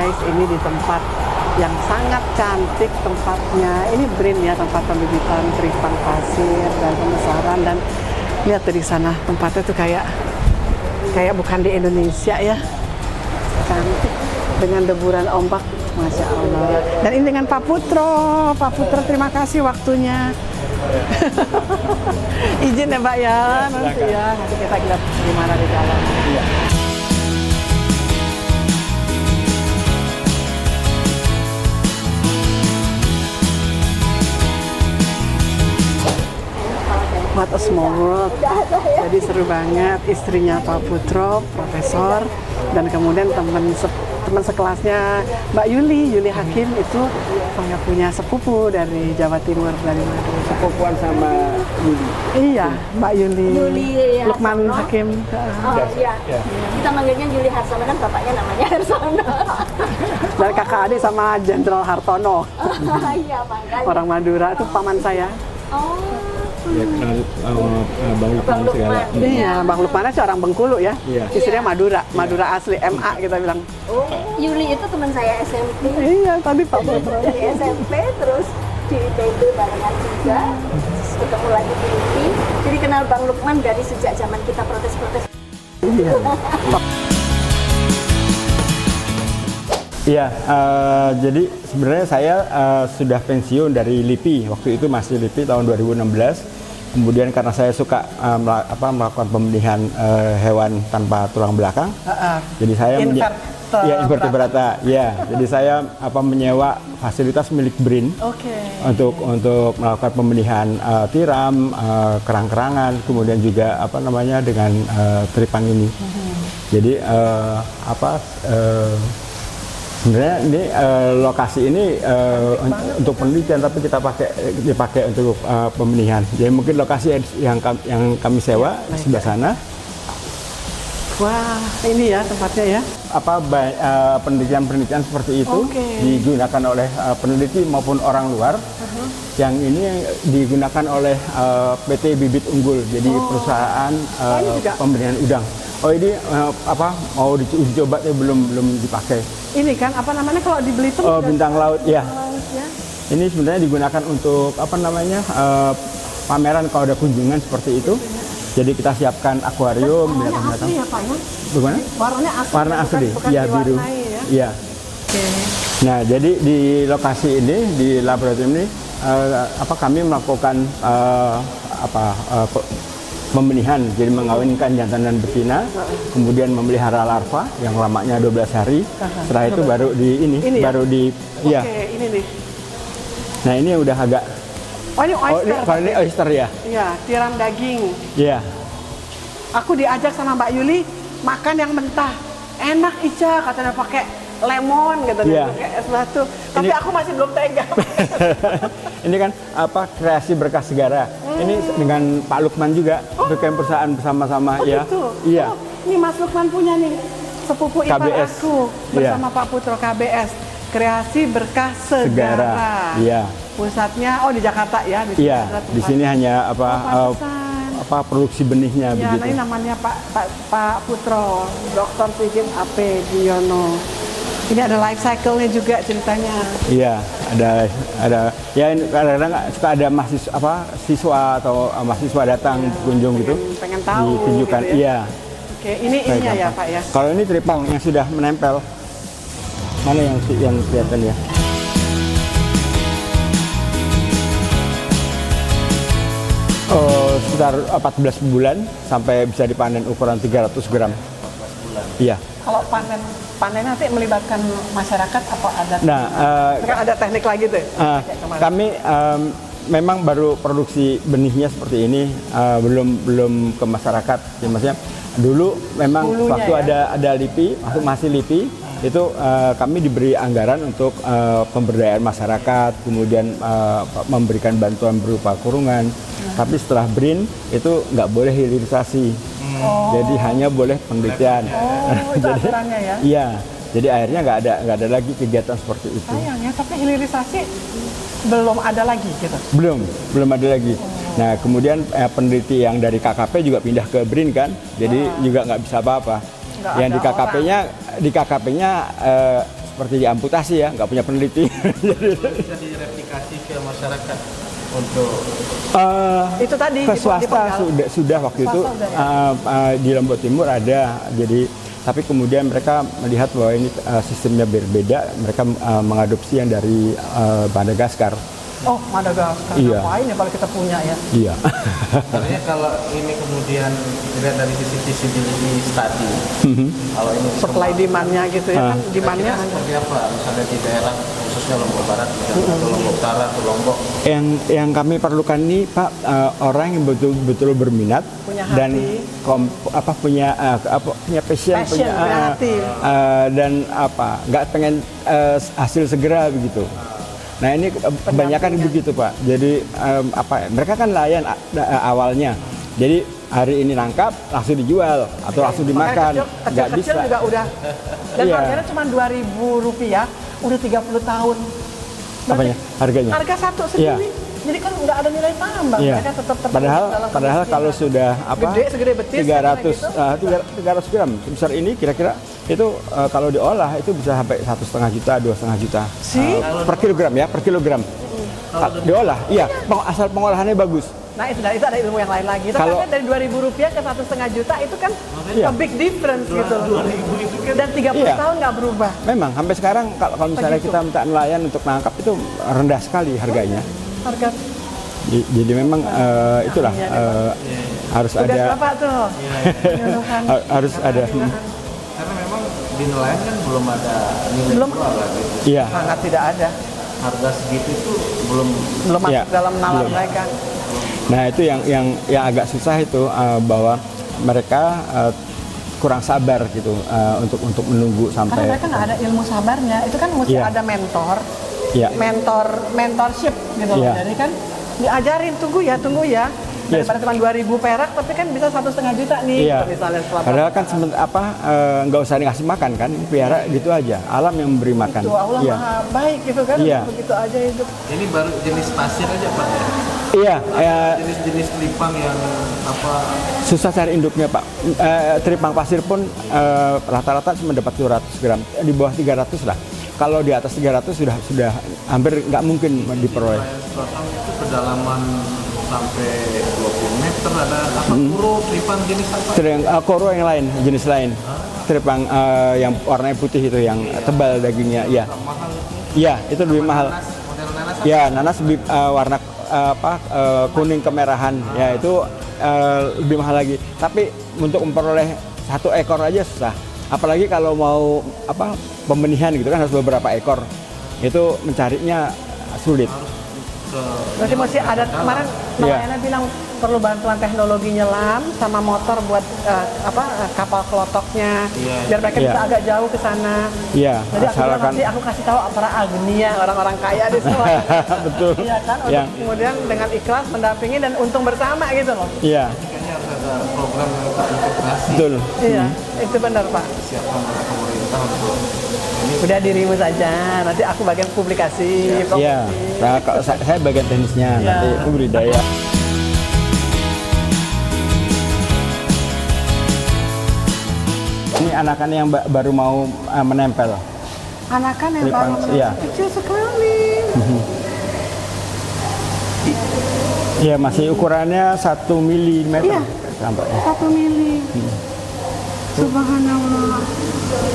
guys, ini di tempat yang sangat cantik tempatnya. Ini BRIN ya, tempat pembibitan teripang pasir dan pembesaran. Dan lihat dari sana tempatnya tuh kayak bukan di Indonesia ya. Cantik dengan deburan ombak, Masya Allah. Dan ini dengan Pak Putro. Pak Putro, terima kasih waktunya. Izin ya Pak ya, nanti ya. Nanti kita lihat gimana di dalam. Iya. What a small world. Jadi seru banget. Istrinya Pak Putro, profesor, dan kemudian teman sekelasnya Mbak Yuli Hakim itu saya punya sepupu dari Jawa Timur, dari Madura. Sepupuan sama Yuli. Iya, Mbak Yuli Lukman Hakim. Oh iya. Kita manggilnya Yuli Harsono, kan bapaknya namanya Harsono. Dan kakak adik sama Jenderal Hartono. Iya, makanya. Orang Madura itu paman saya. Oh. Ya kenal Bang Lukman segala. Iya, Bang Lukman itu orang Bengkulu ya. Iya. Istrinya Madura, Madura asli, MA kita bilang. Oh, Yuli itu teman saya SMP. Iya, tadi Pak Putro. Dari SMP terus di IPB barengan juga. Terus ketemu lagi di UPI. Jadi kenal Bang Lukman dari sejak zaman kita protes-protes. Iya. Iya, jadi sebenarnya saya sudah pensiun dari LIPI. Waktu itu masih LIPI tahun 2016. Kemudian karena saya suka melakukan pembenihan hewan tanpa tulang belakang, jadi saya invertebrata. Ya, jadi saya menyewa fasilitas milik BRIN untuk melakukan pembenihan tiram, kerang-kerangan, kemudian juga dengan teripang ini. Jadi sebenarnya ini lokasi ini untuk penelitian, tapi kita dipakai untuk pembenihan. Jadi mungkin lokasi yang kami sewa sebelah sana. Wah, ini ya tempatnya ya. Penelitian seperti itu digunakan oleh peneliti maupun orang luar. Yang ini digunakan oleh PT Bibit Unggul, jadi perusahaan pembenihan udang. Oh ini mau diuji coba belum dipakai. Ini kan kalau di Belitung? Oh, bintang laut ya. Ini sebenarnya digunakan untuk pameran kalau ada kunjungan seperti itu. Jadi kita siapkan akuarium, binatang-binatang. Asli ya Pak ya? Bagaimana? Warnanya asli. Warna asli, ya biru. Iya. Nah, jadi di lokasi ini, di laboratorium ini, kami melakukan pembenihan, jadi mengawinkan jantan dan betina, kemudian memelihara larva yang lamanya 12 hari. Setelah itu baru ini nih. Nah, ini udah agak. Oh, ini oyster. Kalau ini oyster ya. Iya, tiram daging. Iya. Aku diajak sama Mbak Yuli makan yang mentah. Enak Ica, katanya pakai lemon katanya, pakai es batu. Tapi aku masih belum tega. Ini kan kreasi berkah segara. Ini dengan Pak Lukman juga, bikin perusahaan bersama-sama ya. Gitu? Iya. Ini Mas Lukman punya nih, sepupu ipar KBS. aku bersama Pak Putro, KBS, Kreasi Berkah Segara. Iya. Pusatnya di Jakarta ya. Iya. Di sini hanya produksi benihnya ya, begitu. Ini namanya Pak Putro, Dr. Sigit AP Diono. Ini ada life cycle-nya juga ceritanya. Iya, ada. Ya kadang-kadang suka ada siswa atau mahasiswa datang kunjung gitu. Pengen tahu. Ditunjukkan. Gitu ya? Iya. Oke, ini ininya ya Pak ya. Kalau ini teripang yang sudah menempel. Mana yang kelihatan ya? Sekitar 14 bulan sampai bisa dipanen ukuran 300 gram. 14 bulan. Iya. Kalau panen nanti melibatkan masyarakat apa ada? Nah, ada teknik lagi tuh. Kami memang baru produksi benihnya seperti ini, belum ke masyarakat. Ya, maksudnya dulu memang Bulunya waktu ada LIPI, waktu masih LIPI, itu kami diberi anggaran untuk pemberdayaan masyarakat, kemudian memberikan bantuan berupa kurungan. Tapi setelah BRIN itu nggak boleh hilirisasi, jadi hanya boleh penelitian. Itu aturannya ya? Iya, jadi akhirnya nggak ada lagi kegiatan seperti itu. Sayangnya, tapi hilirisasi belum ada lagi gitu? Belum ada lagi. Nah, kemudian peneliti yang dari KKP juga pindah ke BRIN kan, jadi juga nggak bisa apa-apa. Yang di KKP-nya seperti diamputasi ya, nggak punya peneliti. Bisa direplikasi ke masyarakat untuk Itu tadi Ke di swasta Penggal. sudah waktu Swasta itu udah di Lombok Timur ada. Jadi tapi kemudian mereka melihat bahwa ini sistemnya berbeda, mereka mengadopsi yang dari Madagaskar. Oh, Madagaskar. Iya. Ngapain ya kalau kita punya ya? Iya. artinya kalau ini kemudian dilihat dari sisi visibility study, kalau ini Supply demand-nya gitu ya kan, demand-nya kira-kira seperti apa misalnya di daerah khususnya Lombok Barat misalnya, atau Lombok Utara atau Lombok, Yang kami perlukan ini Pak, orang yang betul-betul berminat Punya dan hati. punya passion, Passion, punya hati. dan nggak pengen hasil segera begitu. Nah ini kebanyakan begitu Pak. Jadi mereka kan nelayan awalnya. Jadi hari ini nangkap langsung dijual atau langsung dimakan, nggak Kecil-kecil bisa. juga udah. Dan Iya. harganya cuma Rp2.000, udah 30 tahun. Apanya? Harganya? Harga satu Iya. segini. Jadi kan nggak ada nilai tambah. Iya. Mereka tetap Padahal dalam kalau kemiskinan. sudah Gede, segede betis, 300 gram sebesar ini kira-kira itu kalau diolah itu bisa sampai 1,5 juta, 2,5 juta per kilogram ya, per kilogram. Diolah, iya, asal pengolahannya bagus. Nah itu ada ilmu yang lain lagi. Tapi Kalau- kan dari Rp2.000 ke 1,5 juta itu kan Iya. a big difference gitu loh. Dan 30 Iya. tahun nggak berubah. Memang sampai sekarang kalau misalnya Begitu. kita minta nelayan untuk nangkap itu rendah sekali harganya. Harga Jadi memang itulah harus udah ada berapa tuh? Penyuluhan. harus ada. karena memang di nelayan kan belum ada nilai Belum. jual lah gitu. Iya. Sangat tidak ada. Harga segitu itu belum Belum masuk Iya, dalam nalar belum. mereka. Nah itu yang agak susah itu bahwa mereka kurang sabar gitu untuk menunggu Karena sampai. mereka nggak ada ilmu sabarnya. Itu kan mesti Iya. ada mentor, Iya. mentorship gitu loh. Iya. Jadi kan diajarin tunggu ya. Yes. Daripada cuma 2.000 perak, tapi kan bisa 1,5 juta nih. Iya. Misalnya setelah Padahal kan nggak usah dikasih makan kan, piara gitu aja. Alam yang memberi makan. itu Allah Iya. maha baik gitu kan. Iya. Begitu aja hidup. ini baru jenis pasir aja Pak ya. Iya. Jenis-jenis kelipang yang apa Susah cari induknya Pak. Teripang pasir pun rata-rata cuma dapat 200 gram, di bawah 300 lah. Kalau di atas 300 sudah hampir nggak mungkin diperoleh. nelayan selatan itu kedalaman sampai 20 meter, ada apa kuro kelipang jenis apa? Koro yang lain, jenis lain. Teripang yang warnanya putih itu, yang tebal dagingnya. Iya. Mahal Iya, itu lebih mahal. model nanas Ya, nanas lebih warna kuning kemerahan. Ya, itu lebih mahal lagi. Tapi untuk memperoleh satu ekor aja susah. Apalagi kalau mau pembenihan gitu kan harus beberapa ekor. Itu mencarinya sulit. Berarti mesti ada kemarin Iya. nelayannya bilang perlu bantuan teknologi nyelam sama motor buat kapal kelotoknya biar mereka Iya. bisa agak jauh ke sana. Iya, Jadi aku bilang asalkan nanti aku kasih tahu para agnia orang-orang kaya di semua. betul. Iya kan, untuk Yang kemudian dengan ikhlas mendampingi dan untung bersama gitu loh. iya, kayaknya harus ada program yang terintegrasi betul. Iya, itu benar Pak. siapkan oleh pemerintah untuk ini. Udah dirimu saja, nanti aku bagian publikasi. Iya. Nah, kalau saya bagian teknisnya, Iya. nanti budidaya. Ini anakan yang baru mau menempel. Anakan yang Kelipang, baru iya. kecil sekali. Iya, masih ukurannya 1 mm. Iya. Nampaknya. 1 mili. Subhanallah.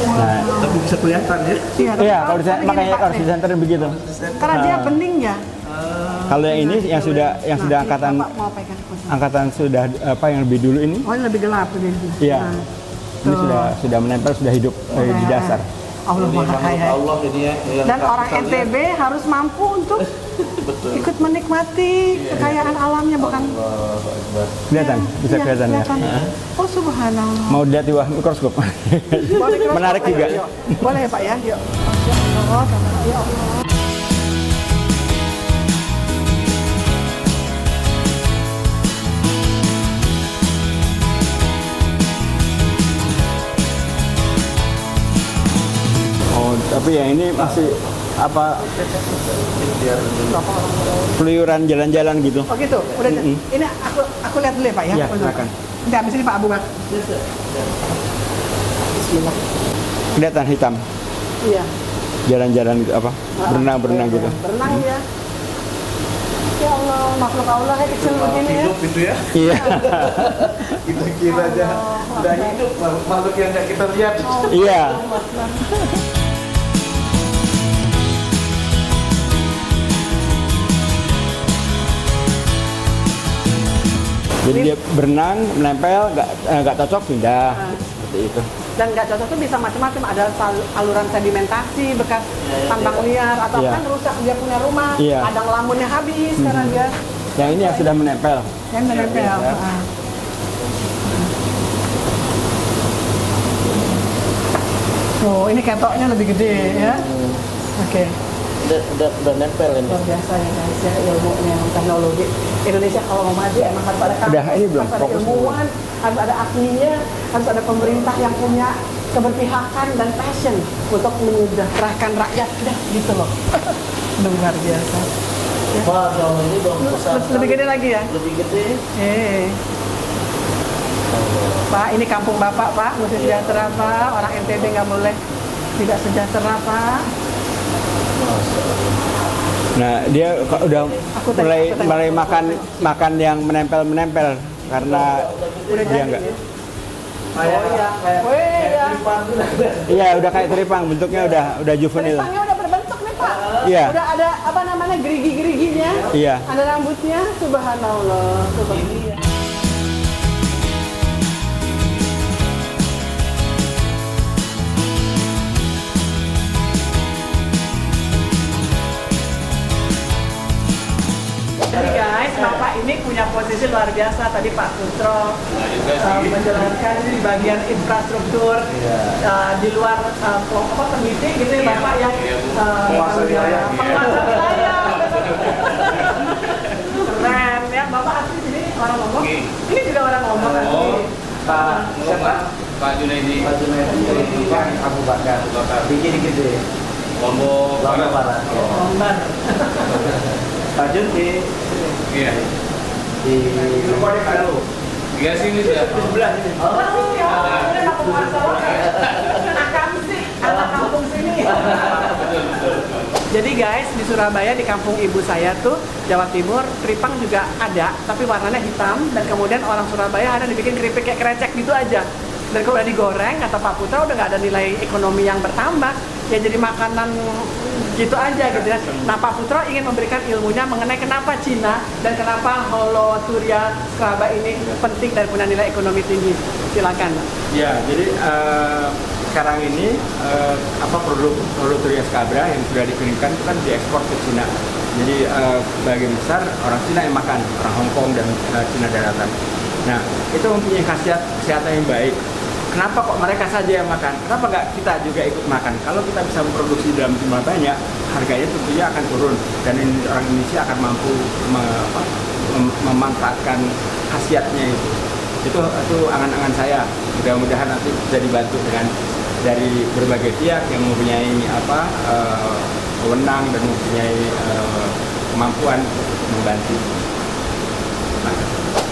Nah, Tapi bisa kelihatan ya. iya, kalau makanya harus disenterin begitu. Karena dia bening ya. Kalau yang ini yang sudah angkatan Bapak mau pegang kursi. angkatan sudah yang lebih dulu ini, Oh, ini lebih gelap ini. iya. Nah, Ini tuh. sudah menempel, sudah hidup di dasar. Allah Ini Maha makhluk Kaya. Allah ini ya. yang Dan kita orang lihat. NTB harus mampu untuk Betul. ikut menikmati kekayaan alamnya, bukan? Allahu Akbar. Kelihatan, bisa Iya, kelihatan ya. kelihatan. Oh, subhanallah. Mau lihat di bawah mikroskop. Boleh cross Menarik Pak? juga. Ayo, yuk. Boleh ya Pak ya? Yuk. Ya Allah, ya Allah. Oh, tapi yang ini masih keluyuran jalan-jalan gitu. Oh gitu, udah. Ini aku lihat dulu ya Pak ya. Iya, Dulu. silakan. Nanti habis ini Pak Abu Bak. Bismillah. Kelihatan hitam. Iya. jalan-jalan gitu apa berenang gitu. Berenang ya. Ya Allah, makhluk Allah ya kecil begini ya. Hidup itu ya. Iya. Kita kira aja udah hidup makhluk yang nggak kita lihat. Iya. Jadi dia berenang, menempel, nggak cocok pindah, seperti itu. Dan nggak cocok tuh bisa macam-macam, ada saluran sedimentasi bekas tambang liar atau Iya. kan rusak dia punya rumah, Iya. kadang lamunnya habis karena dia Yang ini yang sudah menempel. yang menempel. Oh, ini ketoknya lebih gede ya. Oke. Udah nempel ini. Luar biasa ya guys ya, ilmunya, teknologi Indonesia kalau mau maju emang harus ada kampus, Udah, ini belum harus ada fokus. ilmuwan, harus ada ahlinya, harus ada pemerintah yang punya keberpihakan dan passion untuk menyejahterakan rakyat, udah gitu loh. Luar biasa. Wah, kalau ini dong besar Lebih gede lagi ya? lebih gede. Pak, ini kampung Bapak, Pak, mesti sejahtera, Pak. Orang NTB nggak boleh tidak sejahtera, Pak. Nah, dia udah Aku tadi- mulai makan yang menempel karena Udah dia jadi. enggak. Oh iya. Oh iya. Iya, udah kayak teripang, bentuknya udah juvenil. Teripangnya udah berbentuk nih Pak. Iya. Udah ada apa namanya gerigi-geriginya. Iya. Ada rambutnya. Subhanallah. Subhanallah. Jadi guys, Bapak ini punya posisi luar biasa. Tadi Pak Putro menjelaskan di bagian infrastruktur di luar kelompok peneliti gitu ya Bapak yang Penguasa wilayah. penguasa wilayah. Keren ya, Bapak asli sini orang Lombok. Ini juga orang Lombok asli. Pak siapa? Pak Junaidi. Pak Junaidi yang Abu Bakar. Bikin gede. Lombok Lama Barat. Lombok. Pak Jun di Iya. Palu. Iya sini sudah. Sebelah ini. Oh, ya, ini anak penguasa banget. Anak sih, anak kampung sini. Jadi guys, di Surabaya di kampung ibu saya tuh, Jawa Timur, teripang juga ada, tapi warnanya hitam. Dan kemudian orang Surabaya ada dibikin keripik kayak krecek gitu aja. Dan kalau udah digoreng, kata Pak Putra udah nggak ada nilai ekonomi yang bertambah. Ya jadi makanan gitu aja gitu ya. Nah Pak Putra ingin memberikan ilmunya mengenai kenapa Cina dan kenapa holoturia Scraba ini penting dan punya nilai ekonomi tinggi. Silakan. Ya, jadi sekarang ini produk Holoturia scabra yang sudah dikirimkan itu kan diekspor ke Cina. Jadi bagian besar orang Cina yang makan, orang Hong Kong dan Cina daratan. Nah, itu mempunyai khasiat kesehatan yang baik. Kenapa kok mereka saja yang makan? Kenapa nggak kita juga ikut makan? Kalau kita bisa memproduksi dalam jumlah banyak, harganya tentunya akan turun dan orang Indonesia akan mampu memanfaatkan khasiatnya itu. Itu angan-angan saya. Mudah-mudahan nanti bisa dibantu dengan dari berbagai pihak yang mempunyai wewenang dan mempunyai kemampuan membantu.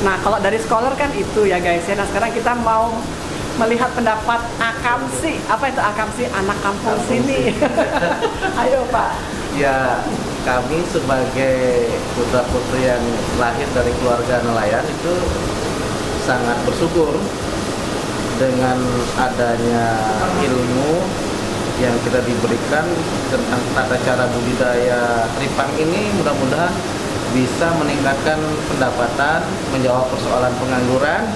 Nah kalau dari scholar kan itu ya guys ya. Nah sekarang kita mau melihat pendapat Akamsi. Apa itu Akamsi? Anak kampung sini. Ayo Pak. Ya, kami sebagai putra-putri yang lahir dari keluarga nelayan itu sangat bersyukur dengan adanya ilmu yang kita diberikan tentang tata cara budidaya teripang ini. Mudah-mudahan bisa meningkatkan pendapatan, menjawab persoalan pengangguran,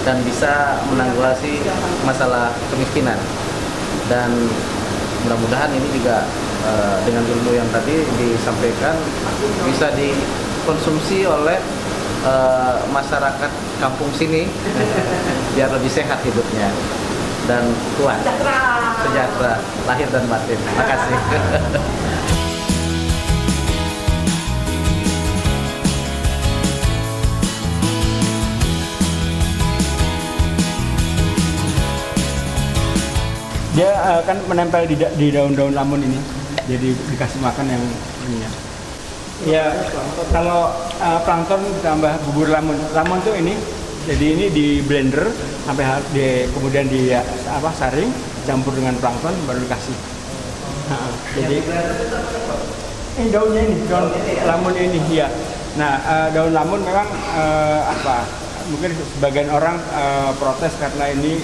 dan bisa menanggulangi masalah kemiskinan. Dan mudah-mudahan ini juga dengan ilmu yang tadi disampaikan bisa dikonsumsi oleh masyarakat kampung sini biar lebih sehat hidupnya dan kuat, sejahtera lahir dan batin. Terima kasih. Dia kan menempel di daun-daun lamun ini, jadi dikasih makan yang ini ya. Ya, kalau plankton ditambah bubur lamun, lamun tuh ini, jadi ini di blender sampai kemudian di saring, campur dengan plankton baru dikasih. Jadi ini daunnya ini, daun lamun ini ya. Nah, daun lamun memang mungkin sebagian orang protes karena ini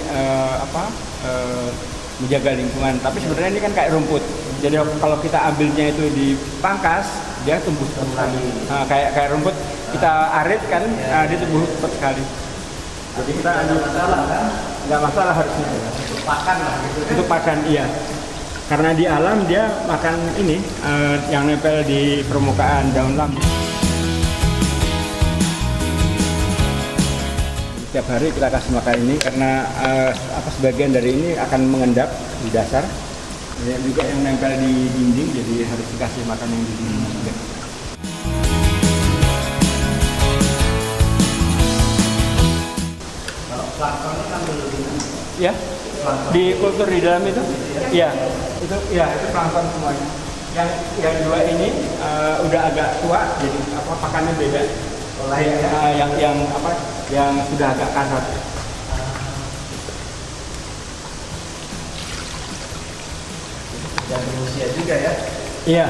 menjaga lingkungan. Tapi sebenarnya ini kan kayak rumput. Jadi kalau kita ambilnya itu dipangkas, dia tumbuh lagi. Kayak rumput kita arit kan, dia tumbuh cepat sekali. Jadi kita nggak masalah harusnya. Untuk pakan lah gitu. Untuk pakan iya. Karena di alam dia makan ini yang nempel di permukaan daun lamun. Setiap hari kita kasih makan ini karena sebagian dari ini akan mengendap di dasar. Dan juga yang nempel di dinding, jadi harus dikasih makan yang di dinding juga. Kalau planktonnya kan belum Ya, di kultur di dalam itu, ya itu plankton semuanya. Yang dua ini udah agak tua, jadi pakannya beda. Yang sudah agak kasar. dan berusia juga ya. Iya.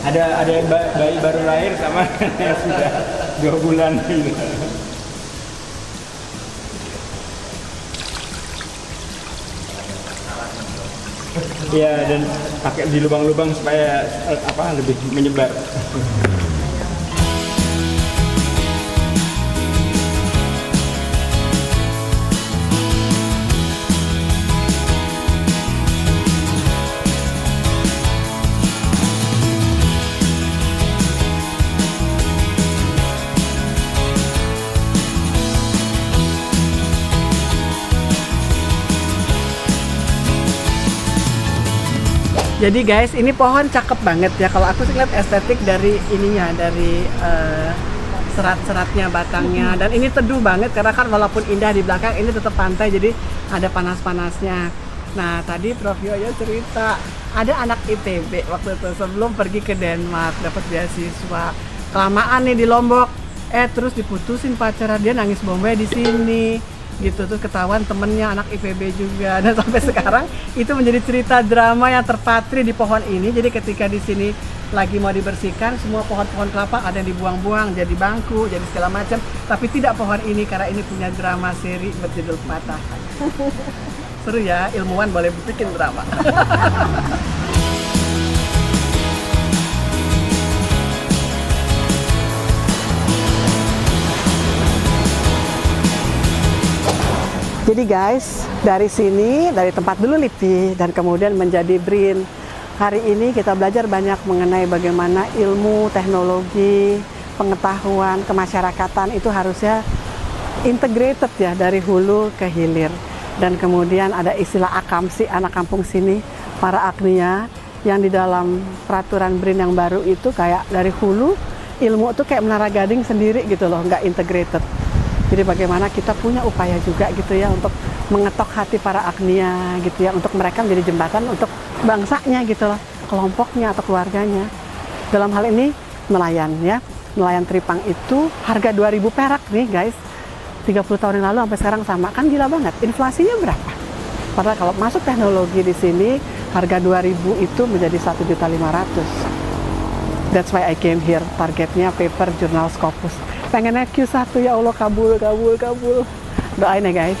Ada bayi baru lahir sama yang sudah 2 bulan gitu. Iya, dan pakai di lubang-lubang supaya lebih menyebar. Jadi guys, ini pohon cakep banget ya. Kalau aku sih lihat estetik dari ininya, dari serat-seratnya, batangnya. Dan ini teduh banget karena kan walaupun indah di belakang, ini tetap pantai, jadi ada panas-panasnya. Nah, tadi Prof Yoyo cerita ada anak ITB waktu itu sebelum pergi ke Denmark dapat beasiswa. Kelamaan nih di Lombok, terus diputusin pacaran, dia nangis bombay di sini. Gitu tuh ketahuan temennya anak IPB juga, dan sampai sekarang itu menjadi cerita drama yang terpatri di pohon ini. Jadi ketika di sini lagi mau dibersihkan, semua pohon-pohon kelapa ada yang dibuang-buang jadi bangku, jadi segala macam, tapi tidak pohon ini karena ini punya drama seri berjudul Patah. Seru ya, ilmuwan boleh bikin drama. Jadi guys, dari sini, dari tempat dulu LIPI dan kemudian menjadi BRIN. Hari ini kita belajar banyak mengenai bagaimana ilmu, teknologi, pengetahuan, kemasyarakatan itu harusnya integrated ya dari hulu ke hilir. Dan kemudian ada istilah akamsi, anak kampung sini, para agnia, yang di dalam peraturan BRIN yang baru itu kayak dari hulu, ilmu itu kayak Menara Gading sendiri gitu loh, nggak integrated. Jadi bagaimana kita punya upaya juga gitu ya untuk mengetok hati para agnia gitu ya, untuk mereka menjadi jembatan untuk bangsanya gitu loh, kelompoknya atau keluarganya. Dalam hal ini nelayan ya, nelayan Tripang itu harga 2.000 perak nih guys, 30 tahun yang lalu sampai sekarang sama, kan gila banget. Inflasinya berapa? Padahal kalau masuk teknologi di sini harga 2.000 itu menjadi 1.500.000. That's why I came here. Targetnya paper jurnal Scopus. Pengennya Q1 ya Allah, kabul. Doain ya guys.